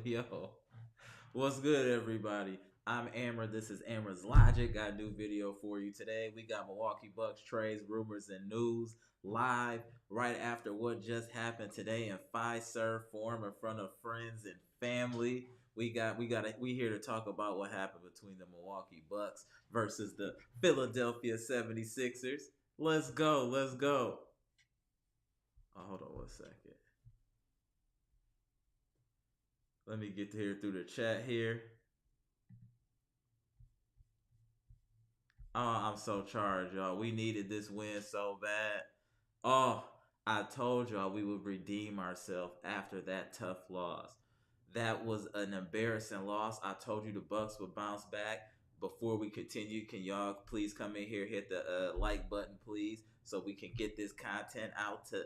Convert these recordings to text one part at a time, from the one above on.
Yo, what's good, everybody? I'm Amara. This is Amara's Logic. Got a new video for you today. We got Milwaukee Bucks trades, rumors, and news live right after what just happened today in five-serve form in front of friends and family. We here to talk about what happened between the Milwaukee Bucks versus the Philadelphia 76ers. Let's go. Let's go. Oh, hold on one second. Let me get here through the chat here. Oh, I'm so charged, y'all. We needed this win so bad. Oh, I told y'all we would redeem ourselves after that tough loss. That was an embarrassing loss. I told you the Bucks would bounce back. Before we continue, can y'all please come in here, hit the like button, please, so we can get this content out to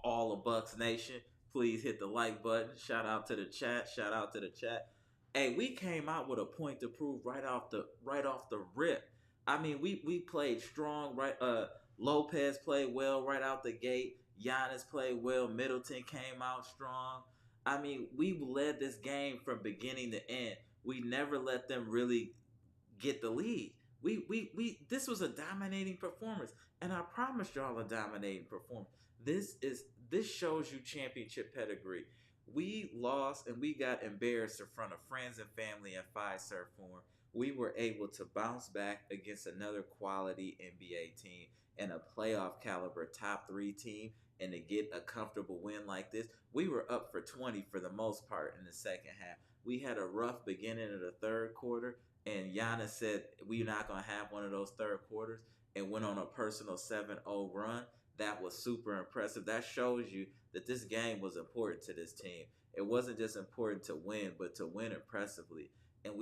all of Bucks Nation. Please hit the like button. Shout out to the chat. Shout out to the chat. Hey, we came out with a point to prove right off the rip. I mean, we played strong. Right, Lopez played well right out the gate. Giannis played well. Middleton came out strong. I mean, we led this game from beginning to end. We never let them really get the lead. We this was a dominating performance, and I promised y'all a dominating performance. This shows you championship pedigree. We lost and we got embarrassed in front of friends and family in five-serve form. We were able to bounce back against another quality NBA team and a playoff caliber top three team, and to get a comfortable win like this. We were up for 20 for the most part in the second half. We had a rough beginning of the third quarter, and Giannis said we're not going to have one of those third quarters, and went on a personal 7-0 run. That was super impressive. That shows you that this game was important to this team. It wasn't just important to win, but to win impressively. And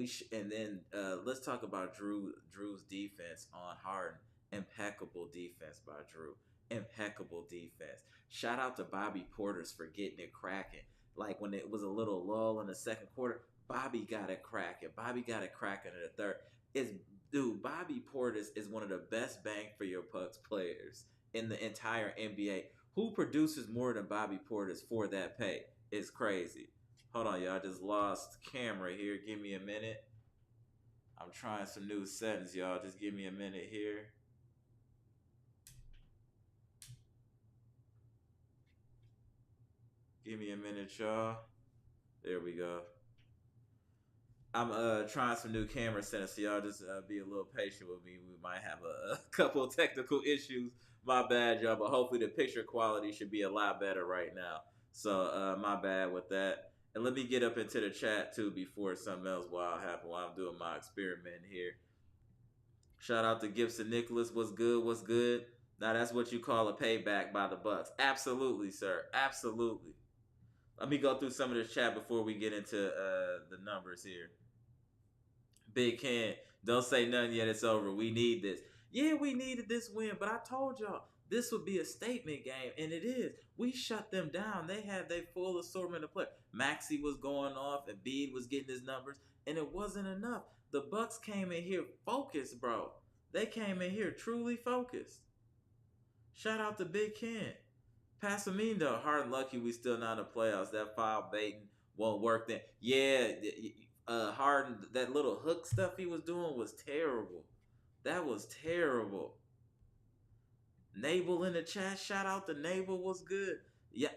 then let's talk about Jrue's defense on Harden. Impeccable defense by Jrue. Impeccable defense. Shout out to Bobby Portis for getting it cracking. Like when it was a little lull in the second quarter, Bobby got it cracking. Bobby got it cracking in the third. Bobby Portis is one of the best bang for your bucks players in the entire NBA. Who produces more than Bobby Portis for that pay? It's crazy. Hold on, y'all. I just lost camera here. Give me a minute. I'm trying some new settings, y'all. Just give me a minute here. Give me a minute, y'all. There we go. I'm trying some new camera settings, so y'all just be a little patient with me. We might have a couple of technical issues. My bad, y'all, but hopefully the picture quality should be a lot better right now. So my bad with that. And let me get up into the chat too before something else wild happens while I'm doing my experiment here. Shout out to Gibson Nicholas. What's good? What's good? Now that's what you call a payback by the Bucks. Absolutely, sir. Absolutely. Let me go through some of this chat before we get into the numbers here. Big Ken, don't say nothing yet. It's over. We need this. Yeah, we needed this win, but I told y'all this would be a statement game, and it is. We shut them down. They had their full assortment of players. Maxey was going off, and Embiid was getting his numbers, and it wasn't enough. The Bucks came in here focused, bro. They came in here truly focused. Shout out to Big Ken. Pass me though. Hard lucky we still not in the playoffs. That foul baiting won't work then. Yeah, Harden, that little hook stuff he was doing was terrible. That was terrible. Nabel in the chat. Shout out to Nabel. Was good. Yeah.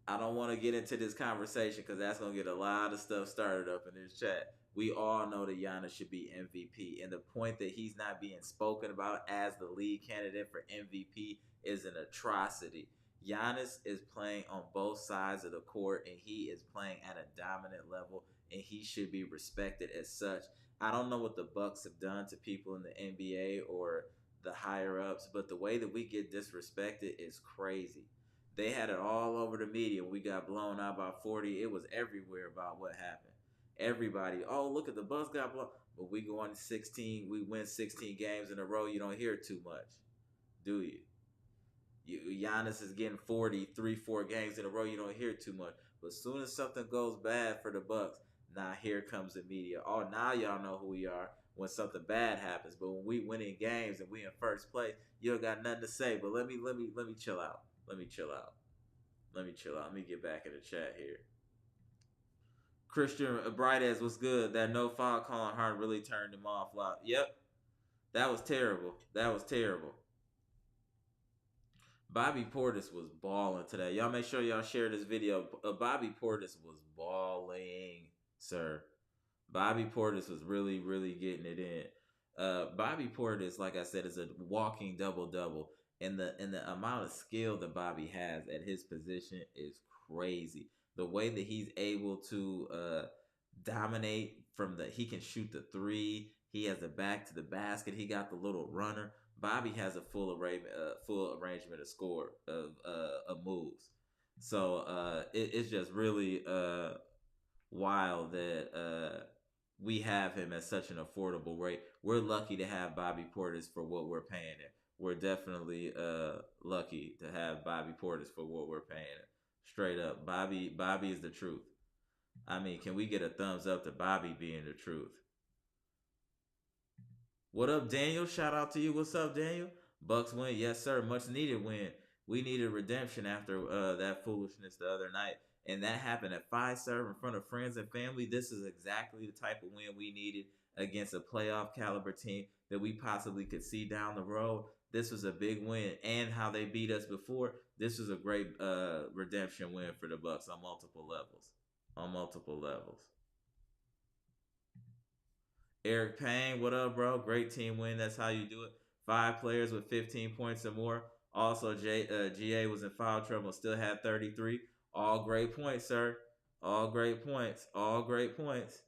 I don't want to get into this conversation because that's going to get a lot of stuff started up in this chat. We all know that Giannis should be MVP. And the point that he's not being spoken about as the lead candidate for MVP is an atrocity. Giannis is playing on both sides of the court, and he is playing at a dominant level, and he should be respected as such. I don't know what the Bucks have done to people in the NBA or the higher ups, but the way that we get disrespected is crazy. They had it all over the media. We got blown out by 40. It was everywhere about what happened. Everybody, oh, look at the Bucks got blown. But we go on 16, we win 16 games in a row. You don't hear too much, do you? Giannis is getting 40, 3-4 games in a row. You don't hear too much. But as soon as something goes bad for the Bucks, now here comes the media. Oh, now y'all know who we are when something bad happens. But when we winning games and we in first place, you don't got nothing to say. But let me chill out. Let me chill out. Let me get back in the chat here. Christian Brightez was good. That no foul calling Harden really turned him off. Yep, that was terrible. That was terrible. Bobby Portis was balling today. Y'all make sure y'all share this video. Bobby Portis was balling, sir. Bobby Portis was really, really getting it in. Bobby Portis, like I said, is a walking double double, and the amount of skill that Bobby has at his position is crazy. The way that he's able to dominate he can shoot the three. He has a back to the basket. He got the little runner. Bobby has a full arrangement of score of moves. So it's just really wild that we have him at such an affordable rate. We're lucky to have Bobby Portis for what we're paying him. We're definitely lucky to have Bobby Portis for what we're paying him. Straight up, Bobby is the truth. I mean, can we get a thumbs up to Bobby being the truth? What up, Daniel? Shout out to you. What's up, Daniel? Bucks win. Yes, sir. Much needed win. We needed redemption after that foolishness the other night. And that happened at Fiserv in front of friends and family. This is exactly the type of win we needed against a playoff caliber team that we possibly could see down the road. This was a big win. And how they beat us before. This was a great redemption win for the Bucks on multiple levels. On multiple levels. Eric Payne, what up, bro? Great team win. That's how you do it. 5 players with 15 points or more. Also, GA was in foul trouble, still had 33. All great points, sir. All great points. All great points.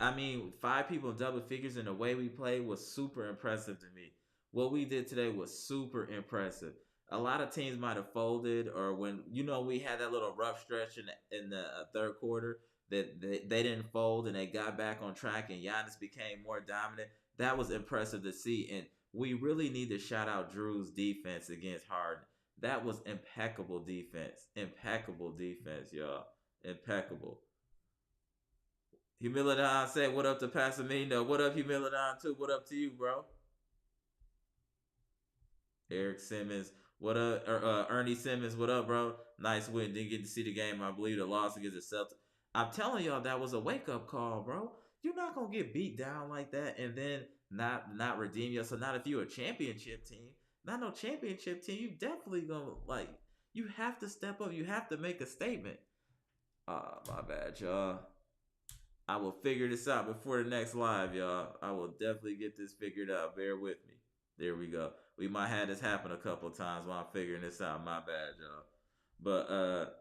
I mean, 5 people in double figures and the way we played was super impressive to me. What we did today was super impressive. A lot of teams might have folded, or when we had that little rough stretch in the third quarter that they didn't fold and they got back on track and Giannis became more dominant. That was impressive to see, and we really need to shout out Jrue's defense against Harden. That was impeccable defense. Impeccable defense, y'all. Impeccable. Humilidon said, what up to Pasamino? What up, Humilidon, too? What up to you, bro? Eric Simmons, what up? Ernie Simmons, what up, bro? Nice win. Didn't get to see the game. I believe the loss against the Celtics. I'm telling y'all, that was a wake-up call, bro. You're not going to get beat down like that and then not redeem yourself. Not if you're a championship team. Not no championship team. You definitely going to, you have to step up. You have to make a statement. My bad, y'all. I will figure this out before the next live, y'all. I will definitely get this figured out. Bear with me. There we go. We might have this happen a couple times while I'm figuring this out. My bad, y'all. But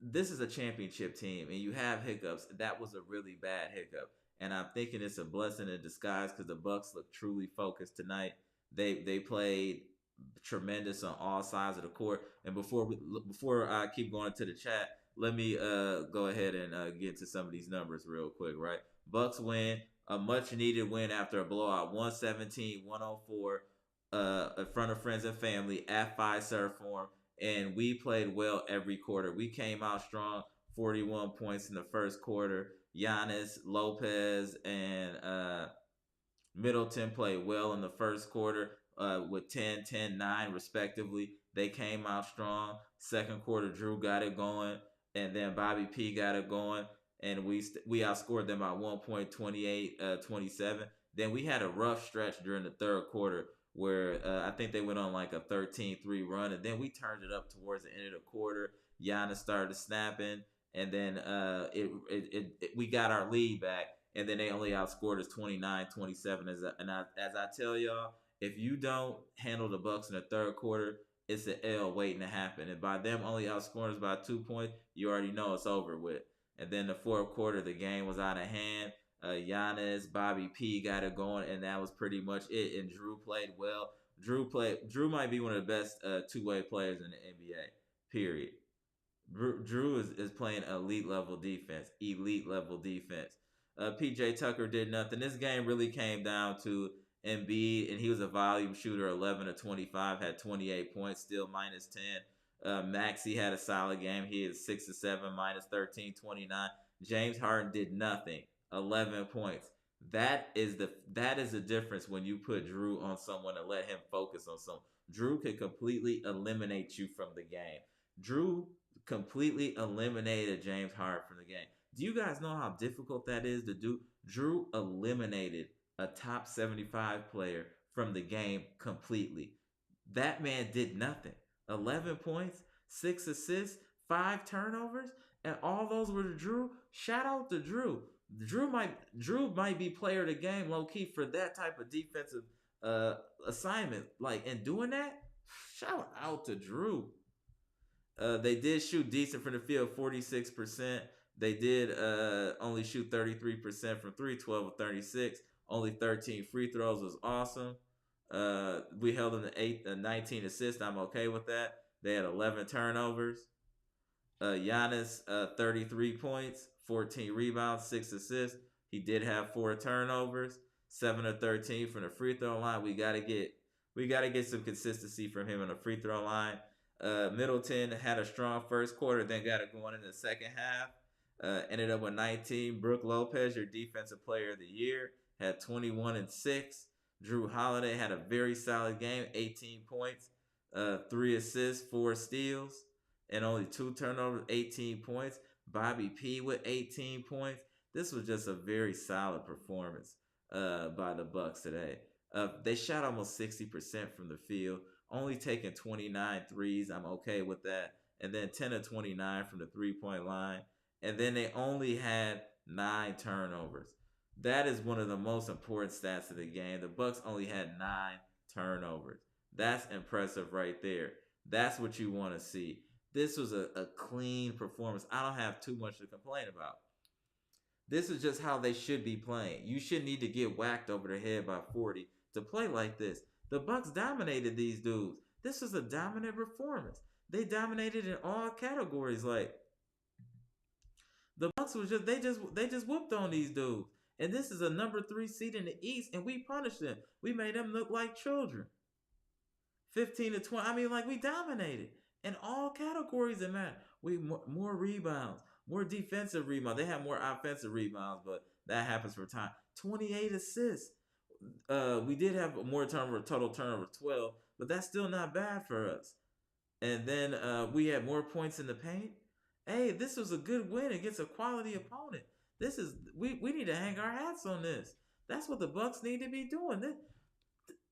this is a championship team, and you have hiccups. That was a really bad hiccup, and I'm thinking it's a blessing in disguise because the Bucks look truly focused tonight. They played tremendous on all sides of the court. And before I keep going to the chat, let me go ahead and get to some of these numbers real quick, right? Bucks win, a much needed win after a blowout, 117-104 in front of friends and family at Fiserv Forum. And we played well every quarter. We came out strong, 41 points in the first quarter. Giannis, Lopez, and Middleton played well in the first quarter with 10, 10, 9 respectively. They came out strong. Second quarter, Jrue got it going, and then Bobby P got it going, and we outscored them by 1.28-27. Then we had a rough stretch during the third quarter where I think they went on like a 13-3 run, and then we turned it up towards the end of the quarter. Giannis started snapping, and then we got our lead back, and then they only outscored us 29-27. As I tell y'all, if you don't handle the Bucks in the third quarter, it's an L waiting to happen. And by them only outscoring us by 2 points, you already know it's over with. And then the fourth quarter, the game was out of hand. Giannis, Bobby P got it going, and that was pretty much it. And Jrue played well. Jrue might be one of the best two-way players in the NBA, period. Jrue is playing elite level defense. PJ Tucker did nothing. This game really came down to Embiid, and he was a volume shooter, 11 of 25, had 28 points, still minus 10. Maxey had a solid game. He is 6 of 7, minus 13, 29. James Harden did nothing, 11 points. That is the difference when you put Jrue on someone and let him focus on someone. Jrue can completely eliminate you from the game. Jrue completely eliminated James Harden from the game. Do you guys know how difficult that is to do? Jrue eliminated a top 75 player from the game completely. That man did nothing. 11 points, 6 assists, 5 turnovers, and all those were to Jrue. Shout out to Jrue. Jrue might be player of the game low key for that type of defensive uh assignment. Like, and doing that, shout out to Jrue. They did shoot decent from the field, 46%. They did only shoot 33% from 3, 12 of 36. Only 13 free throws was awesome. We held them to 19 assists. I'm okay with that. They had 11 turnovers. Giannis, 33 points, 14 rebounds, 6 assists. He did have 4 turnovers, 7 of 13 from the free throw line. We gotta get some consistency from him on the free throw line. Middleton had a strong first quarter, then got it going in the second half. Ended up with 19. Brook Lopez, your defensive player of the year, had 21 and 6. Jrue Holiday had a very solid game, 18 points, 3 assists, 4 steals, and only 2 turnovers, 18 points. Bobby P with 18 points. This was just a very solid performance by the Bucks today. They shot almost 60% from the field, only taking 29 threes. I'm okay with that. And then 10 of 29 from the three-point line. And then they only had 9 turnovers. That is one of the most important stats of the game. The Bucks only had 9 turnovers. That's impressive right there. That's what you want to see. This was a clean performance. I don't have too much to complain about. This is just how they should be playing. You shouldn't need to get whacked over the head by 40 to play like this. The Bucks dominated these dudes. This was a dominant performance. They dominated in all categories. Like, the Bucks was just they just whooped on these dudes. And this is a number 3 seed in the East, and we punished them. We made them look like children. 15 to 20. I mean, like, we dominated in all categories that matter. We more rebounds, more defensive rebounds. They have more offensive rebounds, but that happens for time. 28 assists. We did have more turnover, total turnover 12, but that's still not bad for us. And then we had more points in the paint. Hey, this was a good win against a quality opponent. We need to hang our hats on this. That's what the Bucks need to be doing.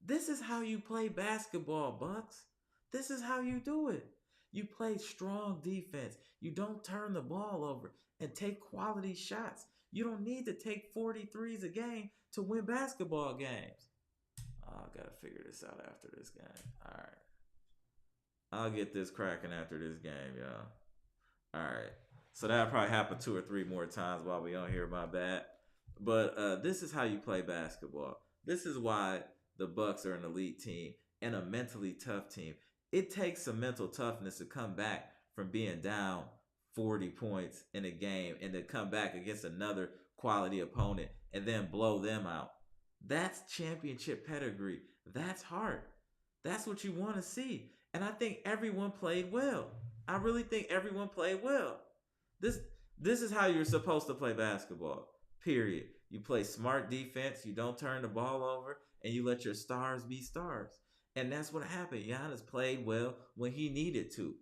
This is how you play basketball, Bucks. This is how you do it. You play strong defense. You don't turn the ball over and take quality shots. You don't need to take 43s a game to win basketball games. Oh, I gotta figure this out after this game. All right. I'll get this cracking after this game, y'all. All right. So that'll probably happen 2 or 3 more times while we on here, my bad. But this is how you play basketball. This is why the Bucks are an elite team and a mentally tough team. It takes some mental toughness to come back from being down 40 points in a game and to come back against another quality opponent and then blow them out. That's championship pedigree. That's hard. That's what you want to see. And I think everyone played well. I really think everyone played well. This is how you're supposed to play basketball. Period. You play smart defense, you don't turn the ball over, and you let your stars be stars. And that's what happened. Giannis played well when he needed to.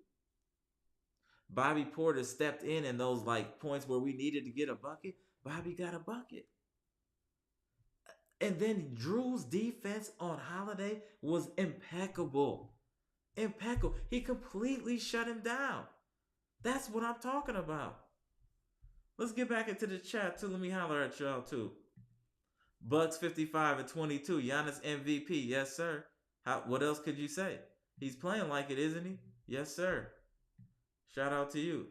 Bobby Portis stepped in those points where we needed to get a bucket. Bobby got a bucket. And then Jrue's defense on Holiday was impeccable. Impeccable. He completely shut him down. That's what I'm talking about. Let's get back into the chat too. Let me holler at y'all too. Bucks 55 and 22. Giannis MVP. Yes, sir. What else could you say? He's playing like it, isn't he? Yes, sir. Shout out to you.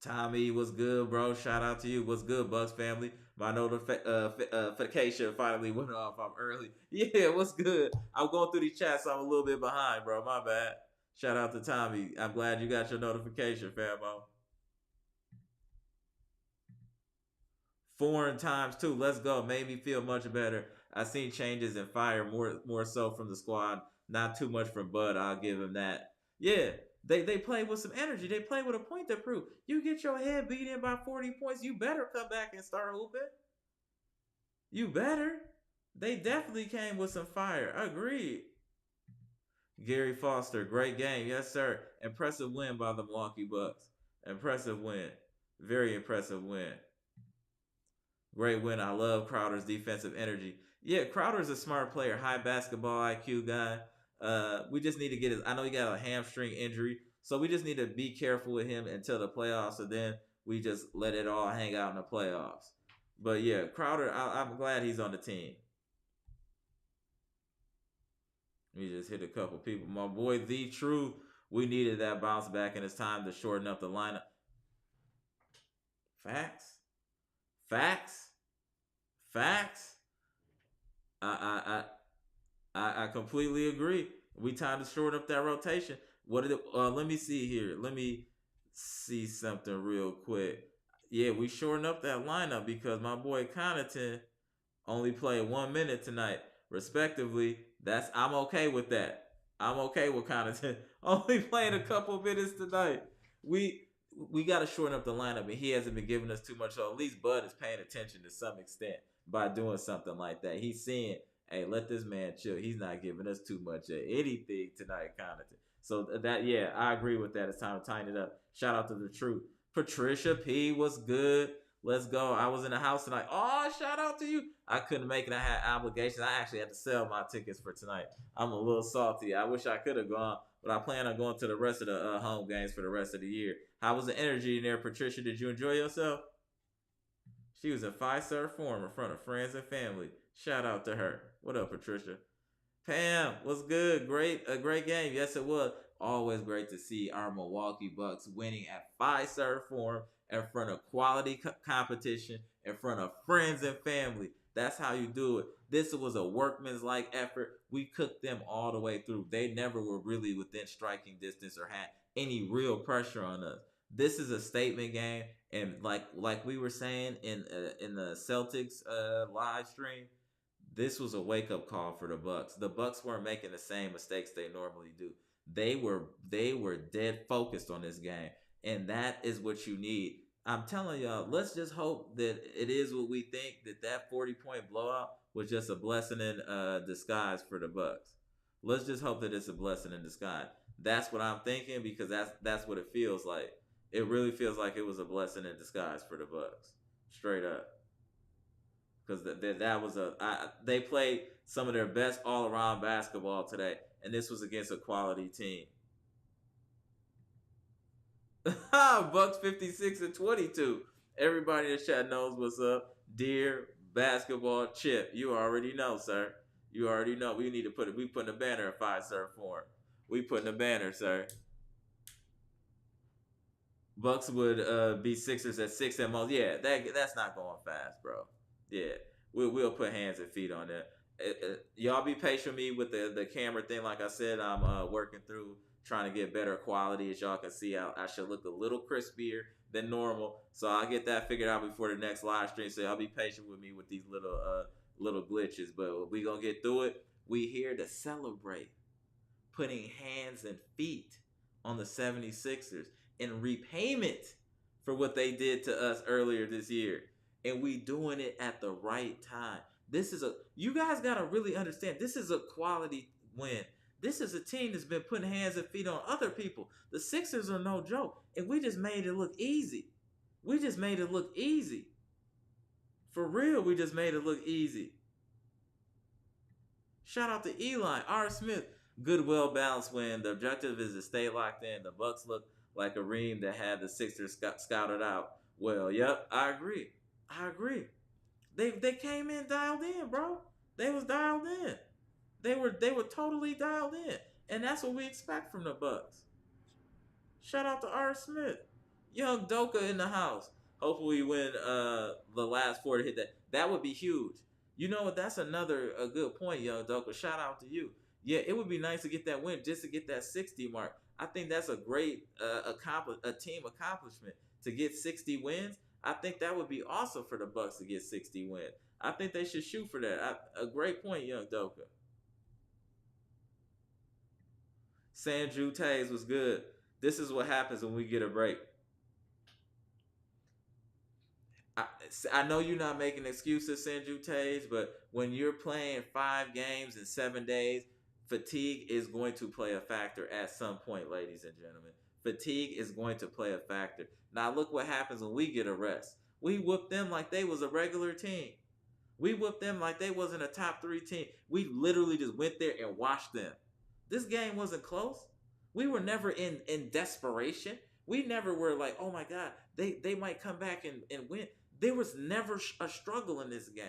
Tommy, what's good, bro? Shout out to you. What's good, Bucks family? My notification finally went off. I'm early. Yeah, what's good? I'm going through these chats, so I'm a little bit behind, bro. My bad. Shout out to Tommy. I'm glad you got your notification, famo. Foreign times 2. Let's go. Made me feel much better. I seen changes in fire more so from the squad. Not too much from Bud. I'll give him that. Yeah. They play with some energy. They play with a point to prove. You get your head beat in by 40 points, you better come back and start hooping. You better. They definitely came with some fire. Agreed. Gary Foster, great game. Yes, sir. Impressive win by the Milwaukee Bucks. Impressive win. Very impressive win. Great win. I love Crowder's defensive energy. Yeah, Crowder's a smart player, high basketball IQ guy. We just need to get his. I know he got a hamstring injury, so we just need to be careful with him until the playoffs, and then we just let it all hang out in the playoffs. But yeah, Crowder, I'm glad he's on the team. We just hit a couple people. My boy, the truth. We needed that bounce back, and it's time to shorten up the lineup. Facts, facts, facts. I completely agree. We time to shorten up that rotation. What did it, let me see here. Let me see something real quick. Yeah, we shortened up that lineup because my boy Connaughton only played 1 minute tonight, respectively. I'm okay with that. I'm okay with Connaughton only playing a couple minutes tonight. We we got to shorten up the lineup, and he hasn't been giving us too much. So at least Bud is paying attention to some extent by doing something like that. He's seeing, hey, let this man chill. He's not giving us too much of anything tonight, Connaughton. So that, yeah, I agree with that. It's time to tighten it up. Shout out to the truth. Patricia P was good. Let's go. I was in the house tonight. Oh, shout out to you. I couldn't make it. I had obligations. I actually had to sell my tickets for tonight. I'm a little salty. I wish I could have gone, but I plan on going to the rest of the home games for the rest of the year. How was the energy in there, Patricia? Did you enjoy yourself? She was in five-star form in front of friends and family. Shout out to her. What up, Patricia? Pam, what's good? A great game. Yes, it was. Always great to see our Milwaukee Bucks winning at five-star form in front of quality competition, in front of friends and family. That's how you do it. This was a workman's like effort. We cooked them all the way through. They never were really within striking distance or had any real pressure on us. This is a statement game, and like we were saying in the Celtics live stream, this was a wake up call for the Bucks. The Bucks weren't making the same mistakes they normally do. They were dead focused on this game, and that is what you need. I'm telling y'all, let's just hope that it is what we think, that 40-point blowout was just a blessing in disguise for the Bucks. Let's just hope that it's a blessing in disguise. That's what I'm thinking, because that's what it feels like. It really feels like it was a blessing in disguise for the Bucks. Straight up, because that was they played some of their best all around basketball today, and this was against a quality team. Bucks 56-22. Everybody in the chat knows what's up. Dear basketball chip, you already know, sir. You already know. We need to put it. We putting a banner in five-star form. We putting a banner, sir. Bucks would be Sixers at 6 at most. Yeah, that's not going fast, bro. Yeah, we'll put hands and feet on it. Y'all be patient with me with the camera thing. Like I said, I'm working through trying to get better quality. As y'all can see, I should look a little crispier than normal. So I'll get that figured out before the next live stream. So y'all be patient with me with these little glitches. But we gonna get through it. We here to celebrate putting hands and feet on the 76ers in repayment for what they did to us earlier this year. And we doing it at the right time. You guys got to really understand, this is a quality win. This is a team that's been putting hands and feet on other people. The Sixers are no joke. And we just made it look easy. We just made it look easy. For real, we just made it look easy. Shout out to Eli, R. Smith. Good, well balanced win. The objective is to stay locked in. The Bucks look like a ream that had the Sixers scouted out. Well, yep, I agree. I agree. They came in dialed in, bro. They was dialed in. They were totally dialed in, and that's what we expect from the Bucks. Shout out to R. Smith, young Doka in the house. Hopefully, we win the last four to hit that. That would be huge. You know what? That's another a good point, young Doka. Shout out to you. Yeah, it would be nice to get that win, just to get that 60 mark. I think that's a great a team accomplishment to get 60 wins. I think that would be awesome for the Bucks to get 60 wins. I think they should shoot for that. A great point, young Doka. Sandrew Tays was good. This is what happens when we get a break. I, I know you're not making excuses, Sandrew Tays, but when you're playing 5 games in 7 days, Fatigue is going to play a factor at some point, ladies and gentlemen. Fatigue is going to play a factor. Now look what happens when we get a rest. We whoop them like they was a regular team. We whooped them like they wasn't a top 3 team. We literally just went there and watched them. This game wasn't close. We were never in desperation. We never were like, oh my God, they might come back and win. There was never a struggle in this game.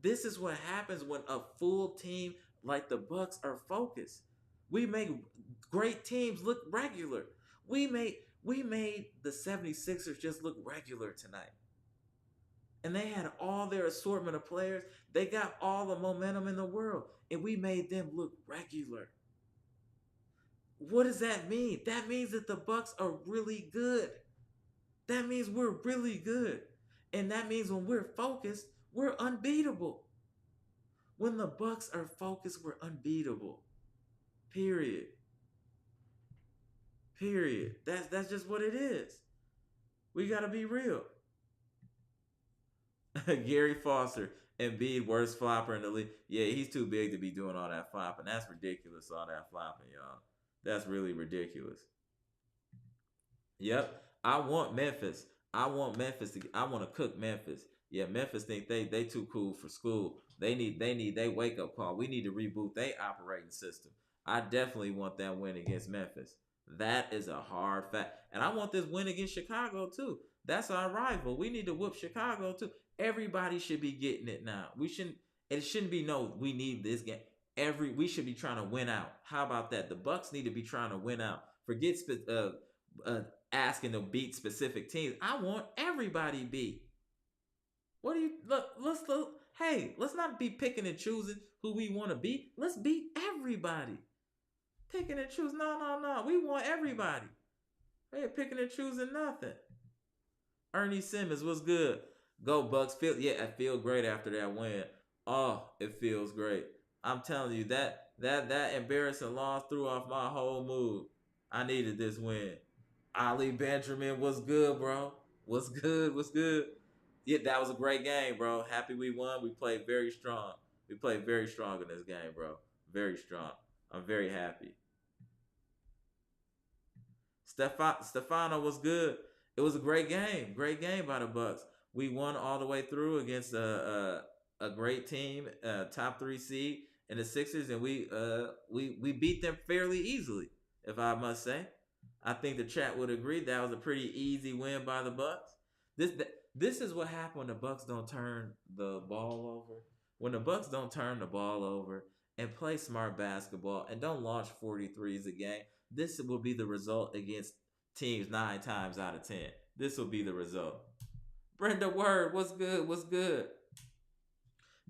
This is what happens when a full team like the Bucks are focused. We make great teams look regular. We made the 76ers just look regular tonight. And they had all their assortment of players. They got all the momentum in the world. And we made them look regular. What does that mean? That means that the Bucks are really good. That means we're really good. And that means when we're focused, we're unbeatable. When the Bucks are focused, we're unbeatable. Period. Period. That's just what it is. We gotta be real. Gary Foster, Embiid, worst flopper in the league. Yeah, he's too big to be doing all that flopping. That's ridiculous, all that flopping, y'all. That's really ridiculous. Yep. I want Memphis. I want to cook Memphis. Yeah, Memphis think they too cool for school. They need they wake up call. We need to reboot their operating system. I definitely want that win against Memphis. That is a hard fact. And I want this win against Chicago too. That's our rival. We need to whoop Chicago too. Everybody should be getting it now. It shouldn't be no, we need this game. We should be trying to win out. How about that? The Bucks need to be trying to win out. Forget asking to beat specific teams. I want everybody beat. What do you look? Hey, let's not be picking and choosing who we want to beat. Let's beat everybody. Picking and choosing. No. We want everybody. They ain't picking and choosing nothing. Ernie Simmons, what's good? Go Bucks. I feel great after that win. Oh, it feels great. I'm telling you, that embarrassing loss threw off my whole mood. I needed this win. Ali Benjamin, what's good, bro? What's good? Yeah, that was a great game, bro. Happy we won. We played very strong. We played very strong in this game, bro. Very strong. I'm very happy. Stefano was good. It was a great game. Great game by the Bucks. We won all the way through against a great team, top 3 seed in the Sixers, and we beat them fairly easily, if I must say. I think the chat would agree that was a pretty easy win by the Bucks. This is what happened when the Bucks don't turn the ball over. When the Bucks don't turn the ball over and play smart basketball and don't launch 43s a game, this will be the result against teams 9 times out of 10. This will be the result. Brenda Word, what's good? What's good?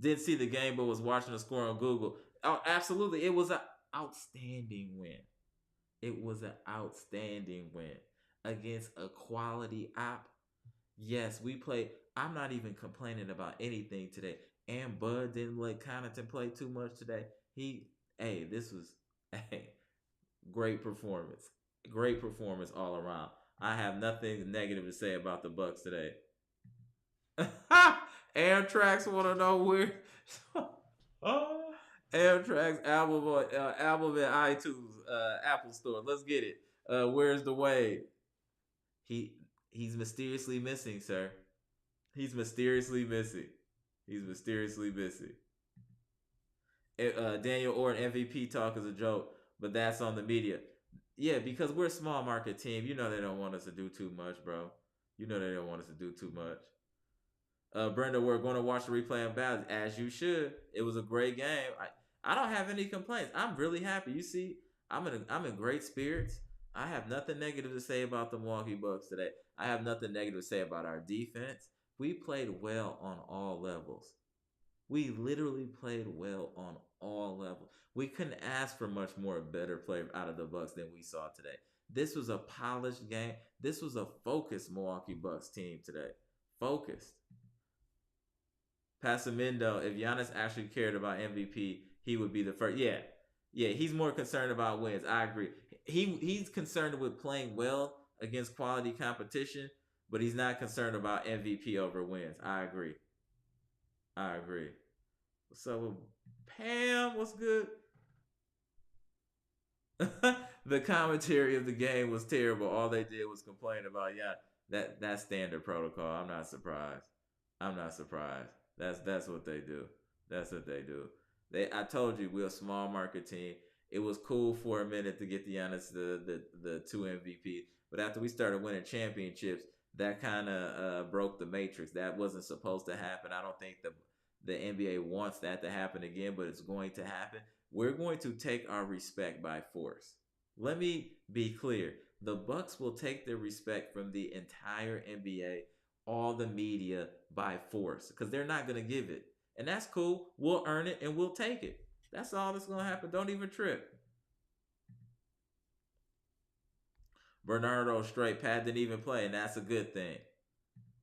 Didn't see the game, but was watching the score on Google. Oh, absolutely. It was an outstanding win. It was an outstanding win against a quality op. Yes, we played. I'm not even complaining about anything today. And Bud didn't let Connaughton play too much today. This was great performance. Great performance all around. I have nothing negative to say about the Bucks today. Amtrak's want to know where. Amtrak's album in iTunes, Apple Store. Let's get it. Where's the Wade? He's mysteriously missing, sir. He's mysteriously missing. Daniel Orton MVP talk is a joke, but that's on the media. Yeah, because we're a small market team. You know they don't want us to do too much, bro. Brenda, we're going to watch the replay of Balance, as you should. It was a great game. I don't have any complaints. I'm really happy. You see, I'm in great spirits. I have nothing negative to say about the Milwaukee Bucks today. I have nothing negative to say about our defense. We played well on all levels. We literally played well on all levels. We couldn't ask for much more better play out of the Bucks than we saw today. This was a polished game. This was a focused Milwaukee Bucks team today. Focused. Passamindo, if Giannis actually cared about MVP, he would be the first. Yeah, he's more concerned about wins. I agree. He's concerned with playing well against quality competition, but he's not concerned about MVP over wins. I agree. What's up with Pam? What's good? The commentary of the game was terrible. All they did was complain about that's standard protocol. I'm not surprised. I'm not surprised. That's what they do. That's what they do. I told you we're a small market team. It was cool for a minute to get the Giannis the two MVP, but after we started winning championships, that kind of broke the matrix. That wasn't supposed to happen. I don't think the NBA wants that to happen again, but it's going to happen. We're going to take our respect by force. Let me be clear. The Bucks will take their respect from the entire NBA, all the media by force because they're not going to give it. And that's cool. We'll earn it and we'll take it. That's all that's going to happen. Don't even trip. Bernardo straight. Pat didn't even play, and that's a good thing.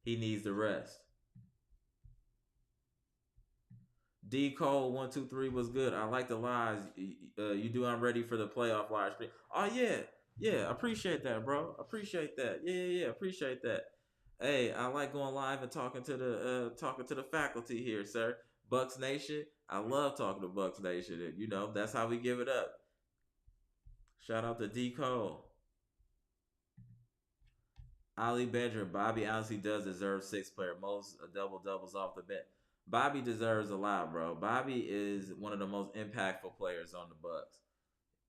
He needs the rest. D Cole 123 was good. I like the lies. You do. I'm ready for the playoff live stream. Oh yeah, yeah. Appreciate that, bro. Appreciate that. Yeah. Appreciate that. Hey, I like going live and talking to the faculty here, sir. Bucks Nation. I love talking to Bucks Nation. And, that's how we give it up. Shout out to D Cole. Ali Bedger, Bobby honestly does deserve sixth player. Most double doubles off the bench. Bobby deserves a lot, bro. Bobby is one of the most impactful players on the Bucks.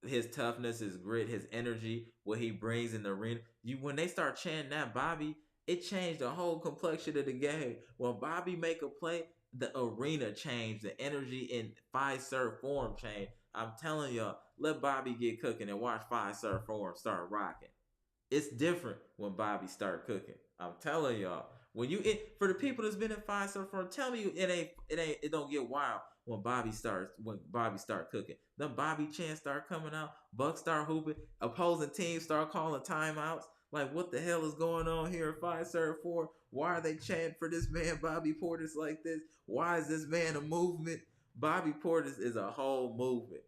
His toughness, his grit, his energy, what he brings in the arena. When they start chanting that Bobby, it changed the whole complexion of the game. When Bobby make a play, the arena changed, the energy in five-serve form changed. I'm telling y'all, let Bobby get cooking and watch five-serve form start rocking. It's different when Bobby start cooking. I'm telling y'all. For the people that's been in five so far, tell me it don't get wild when Bobby start cooking. Then Bobby chants start coming out, Bucks start hooping, opposing teams start calling timeouts. Like what the hell is going on here in five serve four? Why are they chanting for this man Bobby Portis like this? Why is this man a movement? Bobby Portis is a whole movement.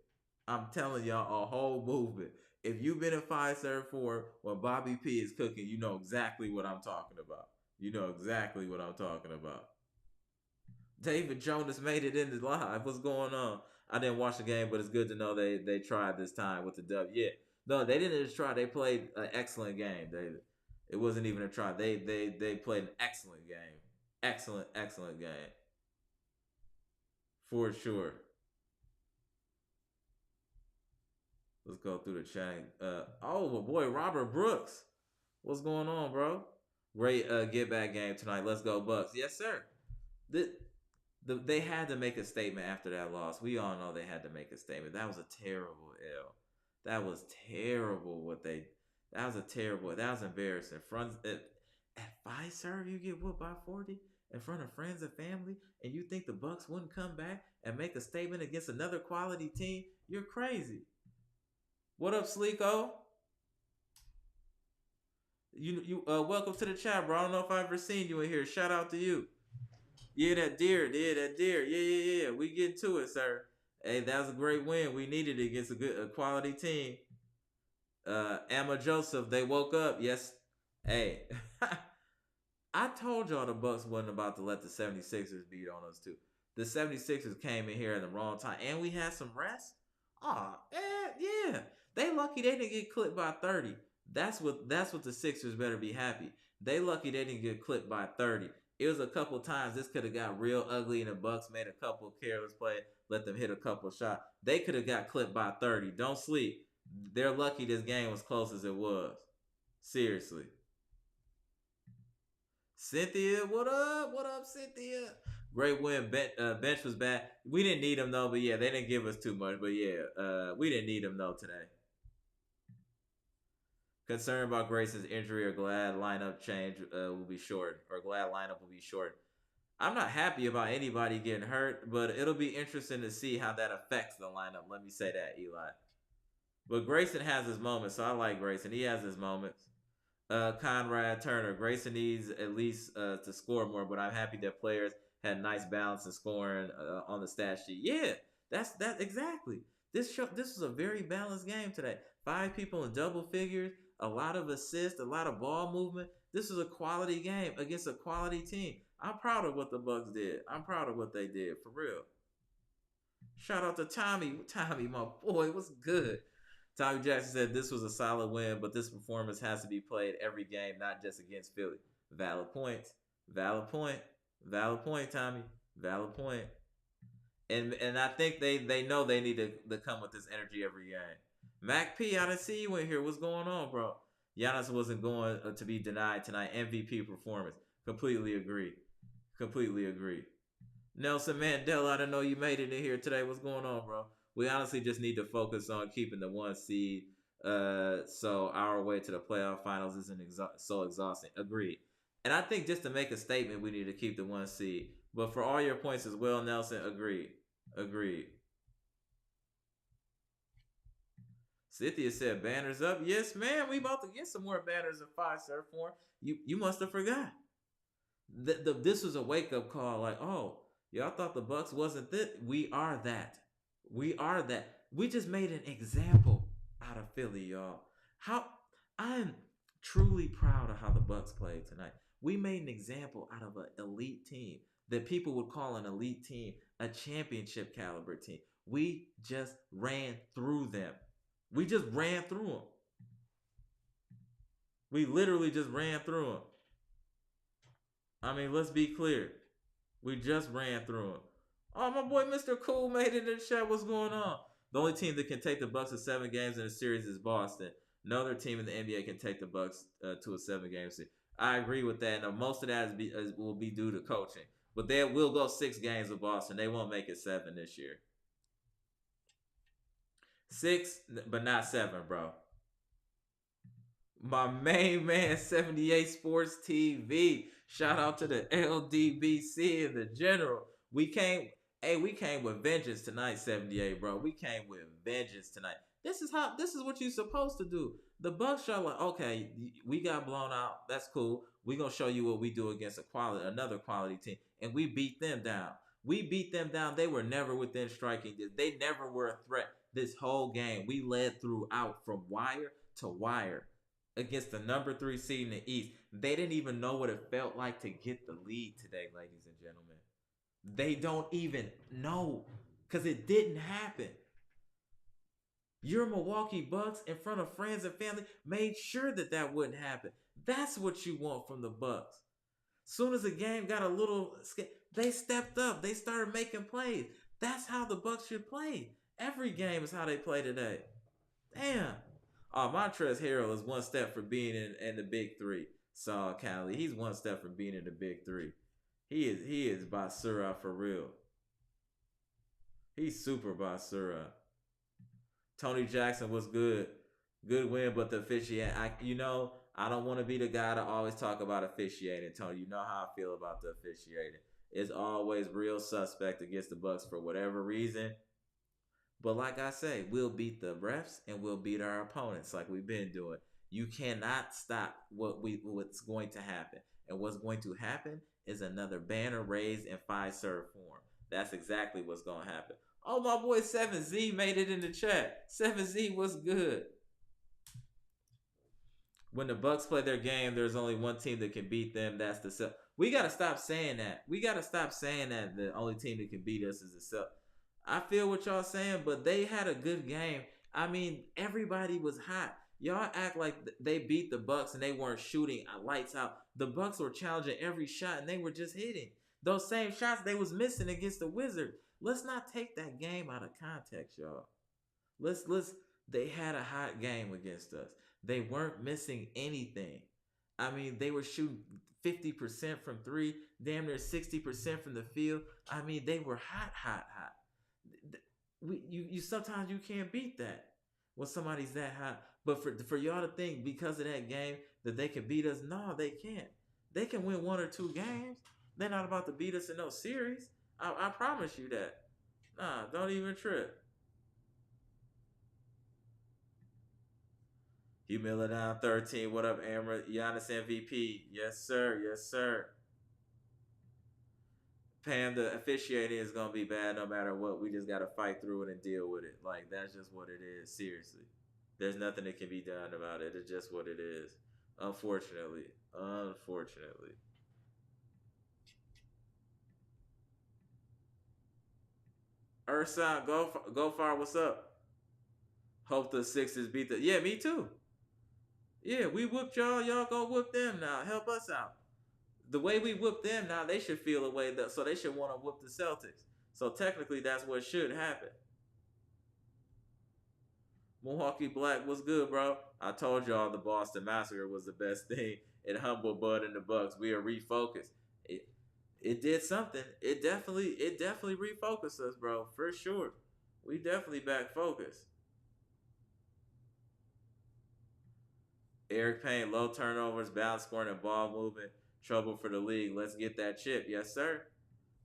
I'm telling y'all, a whole movement. If you've been in five serve four when Bobby P is cooking, you know exactly what I'm talking about. You know exactly what I'm talking about. David Jonas made it in the live. What's going on? I didn't watch the game, but it's good to know they tried this time with the W. Yeah, no, they didn't just try. They played an excellent game, David. It wasn't even a try. They played an excellent game. Excellent game. For sure. Let's go through the chat. Oh boy, Robert Brooks. What's going on, bro? Great get back game tonight. Let's go Bucks. Yes, sir. They had to make a statement after that loss. We all know they had to make a statement. That was a terrible L. That was terrible. That was a terrible. That was embarrassing. At five serve, you get whooped by 40 in front of friends and family, and you think the Bucks wouldn't come back and make a statement against another quality team? You're crazy. What up, Sleeko? You welcome to the chat, bro. I don't know if I've ever seen you in here. Shout out to you. Yeah, that deer. Yeah. We get to it, sir. Hey, that was a great win. We needed it against a quality team. Amma Joseph, they woke up. Yes. Hey. I told y'all the Bucks wasn't about to let the 76ers beat on us too. The 76ers came in here at the wrong time. And we had some rest. Yeah. They lucky they didn't get clipped by 30. That's what the Sixers better be happy. They lucky they didn't get clipped by 30. It was a couple times this could have got real ugly and the Bucks made a couple careless plays, let them hit a couple shots. They could have got clipped by 30. Don't sleep. They're lucky this game was close as it was. Seriously. Cynthia, what up? What up, Cynthia? Great win. Bench was bad. We didn't need him though, but yeah, they didn't give us too much. But yeah, we didn't need him though today. Concerned about Grayson's injury or glad lineup change will be short, or glad lineup will be short. I'm not happy about anybody getting hurt, but it'll be interesting to see how that affects the lineup. Let me say that, Eli. But Grayson has his moments, so I like Grayson. He has his moments. Conrad Turner. Grayson needs at least to score more, but I'm happy that players had nice balance in scoring on the stat sheet. Yeah, that's exactly. This was a very balanced game today. 5 people in double figures, a lot of assists, a lot of ball movement. This is a quality game against a quality team. I'm proud of what the Bucks did. I'm proud of what they did, for real. Shout out to Tommy. Tommy, my boy, what's good? Tommy Jackson said this was a solid win, but this performance has to be played every game, not just against Philly. Valid point. Valid point. Valid point, Tommy. Valid point. And I think they know they need to come with this energy every game. Mac P, I didn't see you in here. What's going on, bro? Giannis wasn't going to be denied tonight. MVP performance. Completely agree. Completely agree. Nelson Mandela, I didn't know you made it in here today. What's going on, bro? We honestly just need to focus on keeping the 1 seed. So our way to the playoff finals isn't so exhausting. Agreed. And I think just to make a statement, we need to keep the 1 seed. But for all your points as well, Nelson, agreed. Agreed. Cynthia said banners up. Yes, man. We about to get some more banners in 5-star form. You must have forgot. This was a wake up call. Like, oh, y'all thought the Bucks wasn't that. We are that. We are that. We just made an example out of Philly, y'all. How I'm truly proud of how the Bucks played tonight. We made an example out of an elite team that people would call an elite team, a championship caliber team. We just ran through them. We just ran through them. We literally just ran through them. I mean, let's be clear. We just ran through them. Oh, my boy Mr. Cool made it in the chat. What's going on? The only team that can take the Bucks to 7 games in a series is Boston. No other team in the NBA can take the Bucks to a 7-game series. I agree with that. Now, most of that will be due to coaching. But they will go 6 games with Boston. They won't make it 7 this year. 6, but not 7, bro. My main man, 78 Sports TV. Shout out to the LDBC and the general. We came with vengeance tonight, 78, bro. We came with vengeance tonight. This is what you're supposed to do. The Bucks are like, okay, we got blown out. That's cool. We're gonna show you what we do against another quality team. And we beat them down. We beat them down. They were never within striking distance. They never were a threat this whole game. We led throughout from wire to wire against the number 3 seed in the East. They didn't even know what it felt like to get the lead today, ladies and gentlemen. They don't even know because it didn't happen. Your Milwaukee Bucks in front of friends and family made sure that wouldn't happen. That's what you want from the Bucks. Soon as the game got a little, they stepped up. They started making plays. That's how the Bucks should play. Every game is how they play today. Damn. Montrezl Harrell is 1 step from being in the big 3. Saul Cali. He's 1 step from being in the big 3. He is Basura for real. He's super Basura. Tony Jackson was good. Good win, but the officiating, I don't want to be the guy to always talk about officiating, Tony. You know how I feel about the officiating. It's always real suspect against the Bucks for whatever reason. But like I say, we'll beat the refs and we'll beat our opponents like we've been doing. You cannot stop what's going to happen. And what's going to happen is another banner raised in 5-serve form. That's exactly what's going to happen. Oh, my boy 7Z made it in the chat. 7Z was good. When the Bucks play their game, there's only one team that can beat them. That's the Celtics. We got to stop saying that. We got to stop saying that the only team that can beat us is the Celtics. I feel what y'all saying, but they had a good game. I mean, everybody was hot. Y'all act like they beat the Bucks and they weren't shooting lights out. The Bucks were challenging every shot and they were just hitting. Those same shots they was missing against the Wizards. Let's not take that game out of context, y'all. They had a hot game against us. They weren't missing anything. I mean, they were shooting 50% from 3, damn near 60% from the field. I mean, they were hot. You sometimes you can't beat that when somebody's that hot. But for y'all to think because of that game that they can beat us, no, they can't. They can win 1 or 2 games. They're not about to beat us in no series. I promise you that. Nah, don't even trip. Humility down 13. What up, Amara? Giannis MVP. Yes, sir. Yes, sir. Pam, the officiating is going to be bad no matter what. We just got to fight through it and deal with it. Like, that's just what it is. Seriously. There's nothing that can be done about it. It's just what it is. Unfortunately. Ursa, go far. What's up? Hope the Sixers beat the. Yeah, me too. Yeah, we whooped y'all. Y'all go whoop them now. Help us out. The way we whoop them now, they should feel a way that so they should want to whoop the Celtics. So technically, that's what should happen. Milwaukee Black was good, bro. I told y'all the Boston Massacre was the best thing. It humbled Bud and the Bucks. We are refocused. It, it did something. It definitely refocused us, bro, for sure. We definitely back focused. Eric Payne, low turnovers, balance scoring, and ball movement. Trouble for the league. Let's get that chip. Yes, sir.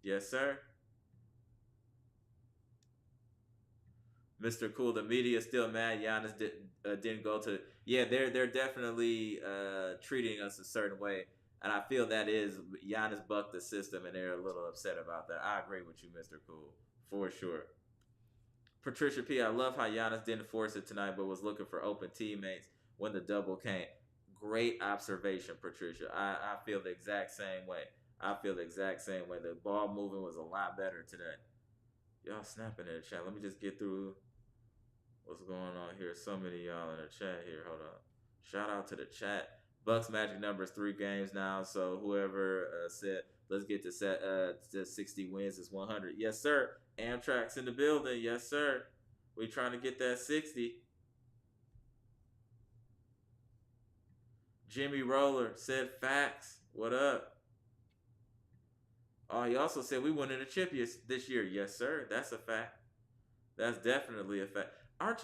Yes, sir. Mr. Cool, the media is still mad. Giannis didn't go to. Yeah, they're definitely treating us a certain way, and I feel that is Giannis bucked the system, and they're a little upset about that. I agree with you, Mr. Cool, for sure. Patricia P, I love how Giannis didn't force it tonight, but was looking for open teammates when the double came. Great observation, Patricia. I feel the exact same way. I feel the exact same way. The ball moving was a lot better today. Y'all snapping in the chat. Let me just get through what's going on here. So many y'all in the chat here. Hold on. Shout out to the chat. Bucks magic number is 3 games now. So whoever said let's get to 60 wins is 100. Yes, sir. Amtrak's in the building. Yes, sir. We trying to get that 60. Jimmy Roller said facts. What up? Oh, he also said we won in the chip this year. Yes, sir. That's a fact. That's definitely a fact.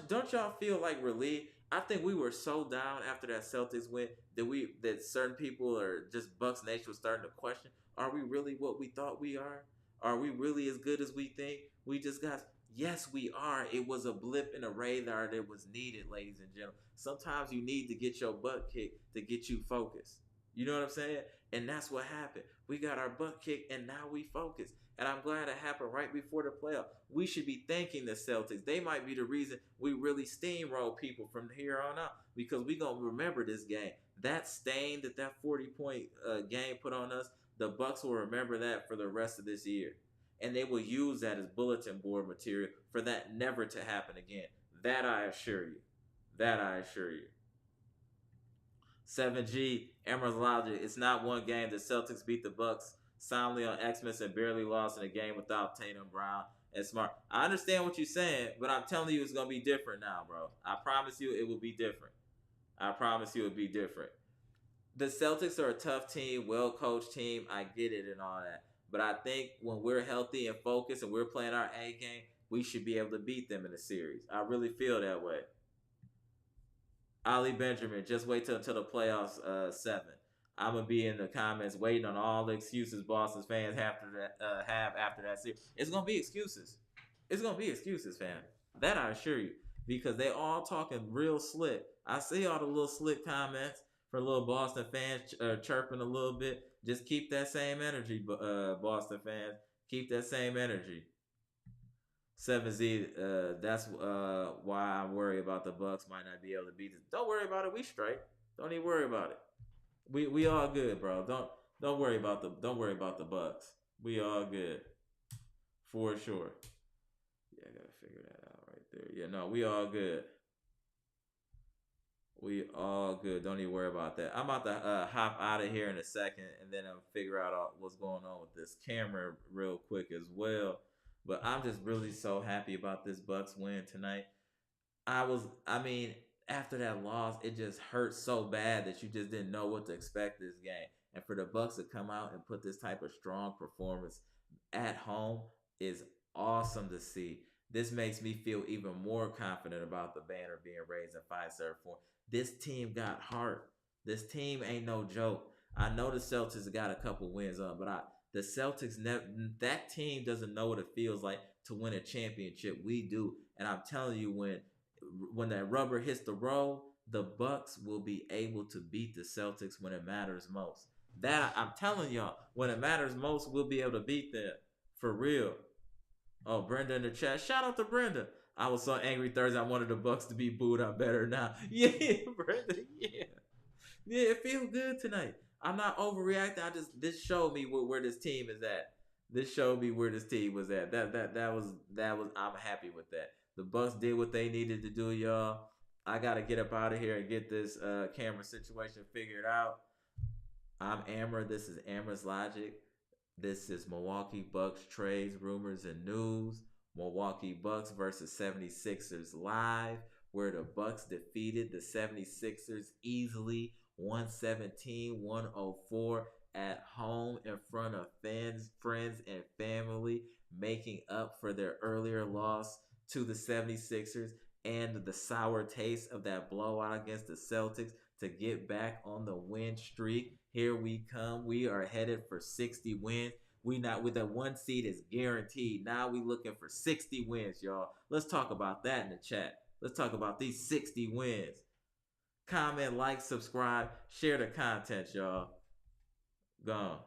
Don't y'all feel like relieved? I think we were so down after that Celtics win that certain people or just Bucks Nation was starting to question: are we really what we thought we are? Are we really as good as we think? We just got. Yes, we are. It was a blip in the radar that was needed, ladies and gentlemen. Sometimes you need to get your butt kicked to get you focused. You know what I'm saying? And that's what happened. We got our butt kicked, and now we focus. And I'm glad it happened right before the playoff. We should be thanking the Celtics. They might be the reason we really steamroll people from here on out because we going to remember this game. That stain that 40-point game put on us, the Bucks will remember that for the rest of this year. And they will use that as bulletin board material for that never to happen again. That I assure you. That I assure you. 7G, amaraslogic. It's not one game. The Celtics beat the Bucks soundly on Xmas and barely lost in a game without Tatum, Brown, and Smart. I understand what you're saying, but I'm telling you it's going to be different now, bro. I promise you it will be different. I promise you it'll be different. The Celtics are a tough team, well-coached team. I get it and all that. But I think when we're healthy and focused and we're playing our A game, we should be able to beat them in the series. I really feel that way. Ali Benjamin, just wait until the playoffs 7. I'm gonna be in the comments waiting on all the excuses Boston's fans have after that series. It's gonna be excuses. It's gonna be excuses, fam. That I assure you, because they all talking real slick. I see all the little slick comments for little Boston fans chirping a little bit. Just keep that same energy, Boston fans. Keep that same energy. 7Z, that's why I'm worried about the Bucks might not be able to beat this. Don't worry about it. We straight. Don't even worry about it. We all good, bro. Don't worry about the Bucks. We all good. For sure. Yeah, I gotta figure that out right there. Yeah, no, we all good. We all good. Don't even worry about that. I'm about to hop out of here in a second, and then I'll figure out what's going on with this camera real quick as well. But I'm just really so happy about this Bucks win tonight. I mean, after that loss, it just hurt so bad that you just didn't know what to expect this game. And for the Bucks to come out and put this type of strong performance at home is awesome to see. This makes me feel even more confident about the banner being raised in 5-0 form. This team got heart. This team ain't no joke. I know the Celtics got a couple wins on, but the Celtics, that team doesn't know what it feels like to win a championship. We do. And I'm telling you, when that rubber hits the road, the Bucks will be able to beat the Celtics when it matters most. That I'm telling y'all, when it matters most, we'll be able to beat them. For real. Oh, Brenda in the chat. Shout out to Brenda. I was so angry Thursday. I wanted the Bucks to be booed. I'm better now. Yeah, Brenda. Yeah. Yeah, it feels good tonight. I'm not overreacting. This showed me where this team is at. This showed me where this team was at. That was I'm happy with that. The Bucks did what they needed to do, y'all. I gotta get up out of here and get this camera situation figured out. I'm Amara. This is Amara's Logic. This is Milwaukee Bucks trades, rumors, and news. Milwaukee Bucks versus 76ers live, where the Bucks defeated the 76ers easily 117-104 at home in front of fans, friends, and family, making up for their earlier loss to the 76ers and the sour taste of that blowout against the Celtics to get back on the win streak. Here we come. We are headed for 60 wins. We not with that one seed is guaranteed. Now we looking for 60 wins, y'all. Let's talk about that in the chat. Let's talk about these 60 wins. Comment, like, subscribe, share the content, y'all. Gone.